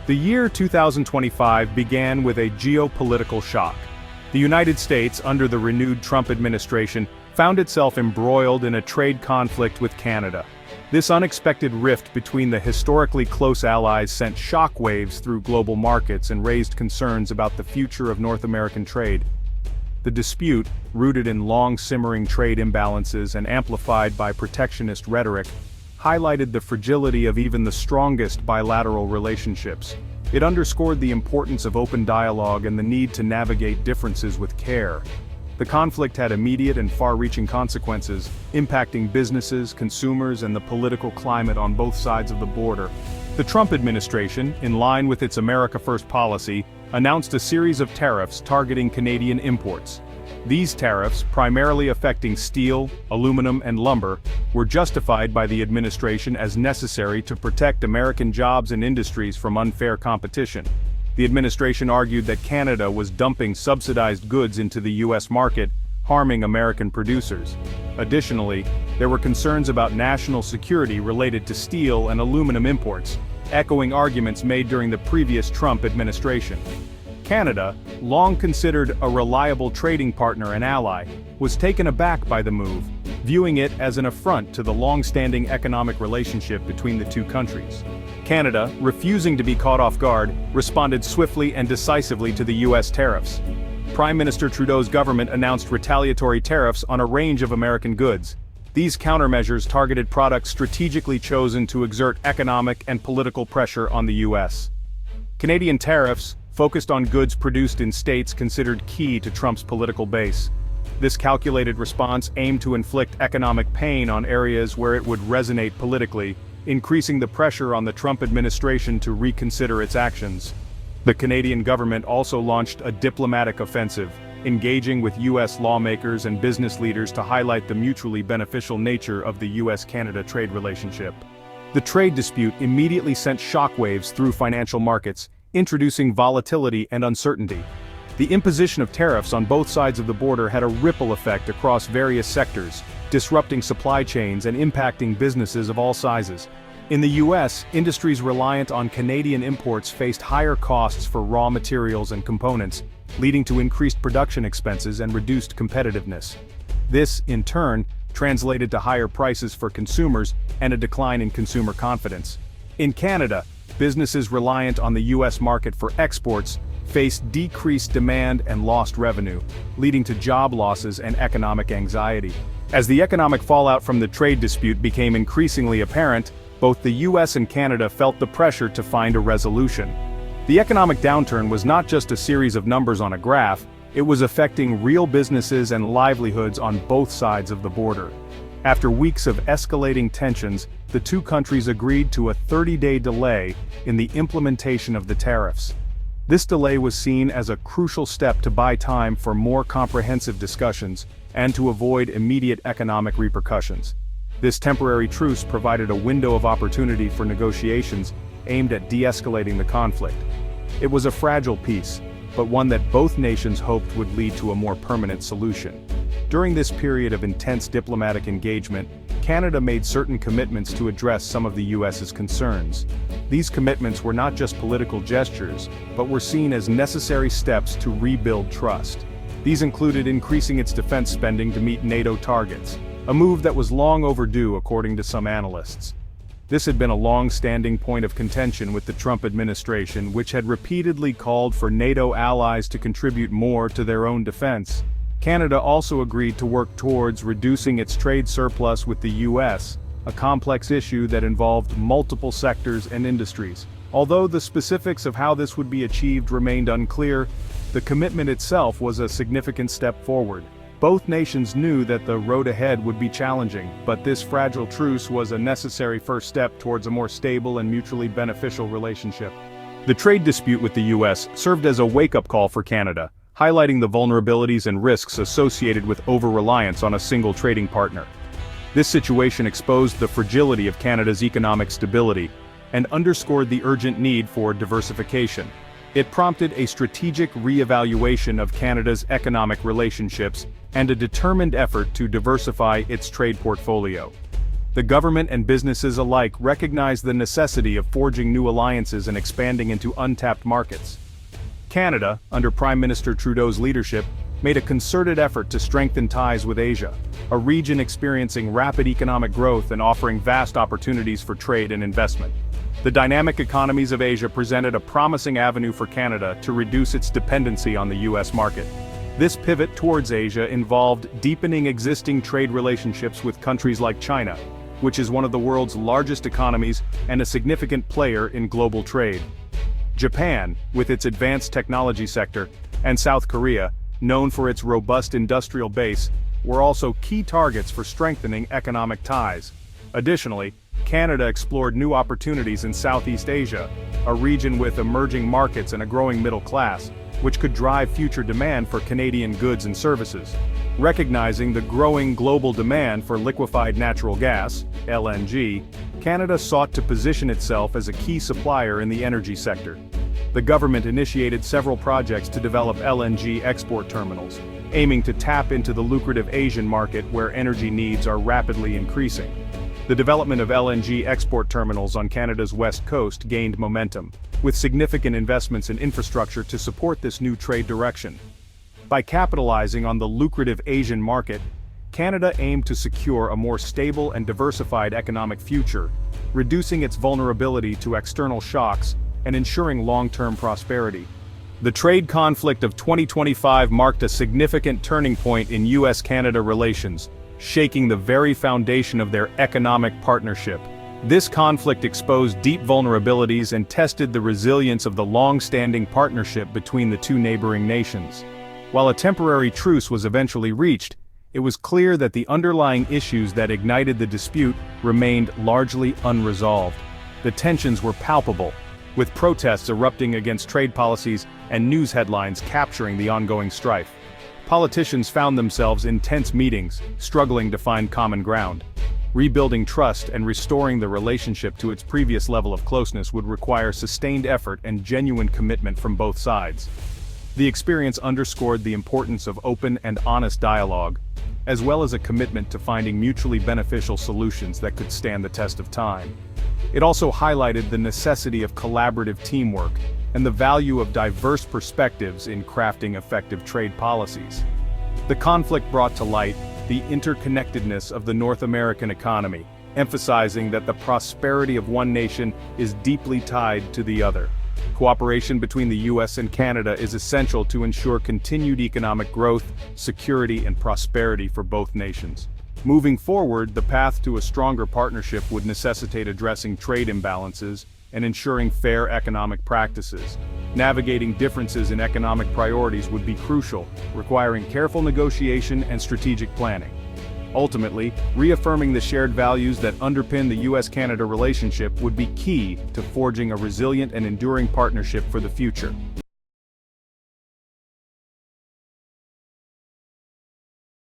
The year 2025 began with a geopolitical shock. The United States, under the renewed Trump administration, found itself embroiled in a trade conflict with Canada. This unexpected rift between the historically close allies sent shockwaves through global markets and raised concerns about the future of North American trade. The dispute, rooted in long-simmering trade imbalances and amplified by protectionist rhetoric, highlighted the fragility of even the strongest bilateral relationships. It underscored the importance of open dialogue and the need to navigate differences with care. The conflict had immediate and far-reaching consequences, impacting businesses, consumers, and the political climate on both sides of the border. The Trump administration, in line with its America First policy, announced a series of tariffs targeting Canadian imports. These tariffs, primarily affecting steel, aluminum, and lumber, were justified by the administration as necessary to protect American jobs and industries from unfair competition. The administration argued that Canada was dumping subsidized goods into the U.S. market, harming American producers. Additionally, there were concerns about national security related to steel and aluminum imports, echoing arguments made during the previous Trump administration. Canada, long considered a reliable trading partner and ally, was taken aback by the move, viewing it as an affront to the long-standing economic relationship between the two countries. Canada, refusing to be caught off guard, responded swiftly and decisively to the U.S. tariffs. Prime Minister Trudeau's government announced retaliatory tariffs on a range of American goods. These countermeasures targeted products strategically chosen to exert economic and political pressure on the U.S. Canadian tariffs focused on goods produced in states considered key to Trump's political base. This calculated response aimed to inflict economic pain on areas where it would resonate politically, increasing the pressure on the Trump administration to reconsider its actions. The Canadian government also launched a diplomatic offensive, engaging with U.S. lawmakers and business leaders to highlight the mutually beneficial nature of the U.S.-Canada trade relationship. The trade dispute immediately sent shockwaves through financial markets, introducing volatility and uncertainty. The imposition of tariffs on both sides of the border had a ripple effect across various sectors, disrupting supply chains and impacting businesses of all sizes. In the U.S., industries reliant on Canadian imports faced higher costs for raw materials and components, leading to increased production expenses and reduced competitiveness. This, in turn, translated to higher prices for consumers and a decline in consumer confidence. In Canada, businesses reliant on the U.S. market for exports faced decreased demand and lost revenue, leading to job losses and economic anxiety. As the economic fallout from the trade dispute became increasingly apparent, both the U.S. and Canada felt the pressure to find a resolution. The economic downturn was not just a series of numbers on a graph, it was affecting real businesses and livelihoods on both sides of the border. After weeks of escalating tensions, the two countries agreed to a 30-day delay in the implementation of the tariffs. This delay was seen as a crucial step to buy time for more comprehensive discussions and to avoid immediate economic repercussions. This temporary truce provided a window of opportunity for negotiations aimed at de-escalating the conflict. It was a fragile peace, but one that both nations hoped would lead to a more permanent solution. During this period of intense diplomatic engagement, Canada made certain commitments to address some of the U.S.'s concerns. These commitments were not just political gestures, but were seen as necessary steps to rebuild trust. These included increasing its defense spending to meet NATO targets, a move that was long overdue according to some analysts. This had been a long-standing point of contention with the Trump administration, which had repeatedly called for NATO allies to contribute more to their own defense. Canada also agreed to work towards reducing its trade surplus with the U.S., a complex issue that involved multiple sectors and industries. Although the specifics of how this would be achieved remained unclear, the commitment itself was a significant step forward. Both nations knew that the road ahead would be challenging, but this fragile truce was a necessary first step towards a more stable and mutually beneficial relationship. The trade dispute with the U.S. served as a wake-up call for Canada, highlighting the vulnerabilities and risks associated with over-reliance on a single trading partner. This situation exposed the fragility of Canada's economic stability and underscored the urgent need for diversification. It prompted a strategic re-evaluation of Canada's economic relationships and a determined effort to diversify its trade portfolio. The government and businesses alike recognize the necessity of forging new alliances and expanding into untapped markets. Canada, under Prime Minister Trudeau's leadership, made a concerted effort to strengthen ties with Asia, a region experiencing rapid economic growth and offering vast opportunities for trade and investment. The dynamic economies of Asia presented a promising avenue for Canada to reduce its dependency on the U.S. market. This pivot towards Asia involved deepening existing trade relationships with countries like China, which is one of the world's largest economies and a significant player in global trade. Japan, with its advanced technology sector, and South Korea, known for its robust industrial base, were also key targets for strengthening economic ties. Additionally, Canada explored new opportunities in Southeast Asia, a region with emerging markets and a growing middle class, which could drive future demand for Canadian goods and services. Recognizing the growing global demand for liquefied natural gas, LNG, Canada sought to position itself as a key supplier in the energy sector. The government initiated several projects to develop LNG export terminals, aiming to tap into the lucrative Asian market where energy needs are rapidly increasing. The development of LNG export terminals on Canada's west coast gained momentum, with significant investments in infrastructure to support this new trade direction. By capitalizing on the lucrative Asian market, Canada aimed to secure a more stable and diversified economic future, reducing its vulnerability to external shocks and ensuring long-term prosperity. The trade conflict of 2025 marked a significant turning point in U.S.-Canada relations, shaking the very foundation of their economic partnership. This conflict exposed deep vulnerabilities and tested the resilience of the long-standing partnership between the two neighboring nations. While a temporary truce was eventually reached, it was clear that the underlying issues that ignited the dispute remained largely unresolved. The tensions were palpable, with protests erupting against trade policies and news headlines capturing the ongoing strife. Politicians found themselves in tense meetings, struggling to find common ground. Rebuilding trust and restoring the relationship to its previous level of closeness would require sustained effort and genuine commitment from both sides. The experience underscored the importance of open and honest dialogue, as well as a commitment to finding mutually beneficial solutions that could stand the test of time. It also highlighted the necessity of collaborative teamwork and the value of diverse perspectives in crafting effective trade policies. The conflict brought to light the interconnectedness of the North American economy, emphasizing that the prosperity of one nation is deeply tied to the other. Cooperation between the U.S. and Canada is essential to ensure continued economic growth, security, and prosperity for both nations. Moving forward, the path to a stronger partnership would necessitate addressing trade imbalances and ensuring fair economic practices. Navigating differences in economic priorities would be crucial, requiring careful negotiation and strategic planning. Ultimately, reaffirming the shared values that underpin the U.S.-Canada relationship would be key to forging a resilient and enduring partnership for the future.